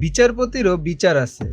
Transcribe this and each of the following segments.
বিচারপতিরও বিচার আছে,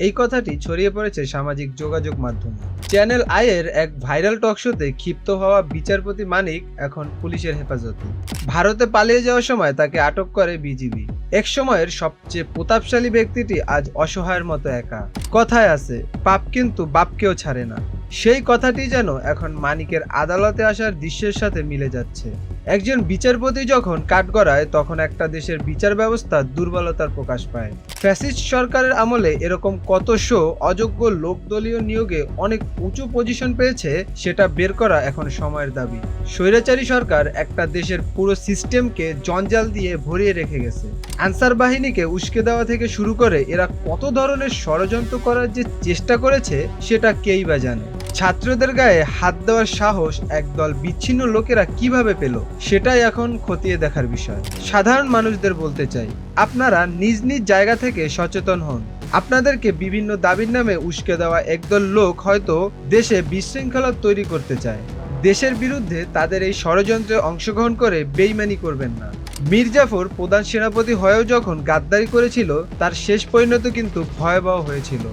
এই কথাটি ছড়িয়ে পড়েছে সামাজিক যোগাযোগ মাধ্যমে। চ্যানেল আইয়ের এক ভাইরাল টক শোতে ক্ষিপ্ত হওয়া বিচারপতি মানিক এখন পুলিশের হেফাজতে। ভারতে পালিয়ে যাওয়ার সময় তাকে আটক করে বিজিবি। এক সময়ের সবচেয়ে প্রতাপশালী ব্যক্তিটি আজ অসহায়ের মতো একা। কথায় আছে, পাপ কিন্তু বাপকেও ছাড়ে না। সেই কথাটি যেন এখন মানিকের আদালতে আসার দৃশ্যের সাথে মিলে যাচ্ছে। একজন বিচারপতি যখন কাঠগড়ায়, তখন একটা দেশের বিচার ব্যবস্থা দুর্বলতার প্রকাশ পায়। ফ্যাসিস্ট সরকারের আমলে এরকম কত শো অযোগ্য লোকদলীয় নিয়োগে অনেক উঁচু পজিশন পেয়েছে, সেটা বের করা এখন সময়ের দাবি। স্বৈরাচারী সরকার একটা দেশের পুরো সিস্টেমকে জঞ্জাল দিয়ে ভরিয়ে রেখে গেছে। আনসার বাহিনীকে উস্কে দেওয়া থেকে শুরু করে এরা কত ধরনের ষড়যন্ত্র করার যে চেষ্টা করেছে, সেটা কেই বা জানে। ছাত্রদের গায়ে হাত দেওয়ার সাহস একদল বিচ্ছিন্ন লোকেরা কিভাবে পেল, সেটাই এখন খতিয়ে দেখার বিষয়। সাধারণ মানুষদের বলতে চাই, আপনারা নিজ নিজ জায়গা থেকে সচেতন হন। আপনাদেরকে বিভিন্ন দাবির নামে উস্কে দেওয়া একদল লোক হয়তো দেশে বিশৃঙ্খলা তৈরি করতে চায়। দেশের বিরুদ্ধে তাদের এই ষড়যন্ত্রে অংশগ্রহণ করে বেইমানি করবেন না। মীর জাফর প্রধান সেনাপতি হয়েও যখন গাদ্দারি করেছিল, তার শেষ পরিণতি কিন্তু ভয়াবহ হয়েছিল।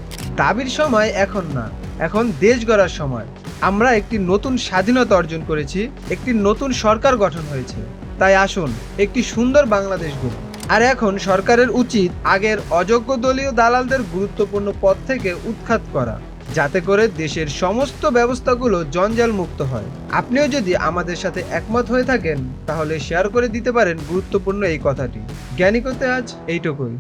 দাবির সময় এখন না, এখন দেশ গড়ার সময়। আমরা একটি নতুন স্বাধীনতা অর্জন করেছি, একটি নতুন সরকার গঠন হয়েছে। তাই আসুন একটি সুন্দর বাংলাদেশ গড়ি। আর এখন সরকারের উচিত আগের অযোগ্য দলীয় দালালদের গুরুত্বপূর্ণ পদ থেকে উৎখাত করা, যাতে করে দেশের সমস্ত ব্যবস্থাগুলো জঞ্জাল মুক্ত হয়। আপনিও যদি আমাদের সাথে একমত হয়ে থাকেন, তাহলে শেয়ার করে দিতে পারেন গুরুত্বপূর্ণ এই কথাটি। জ্ঞানী করতে আজ এইটুকুই।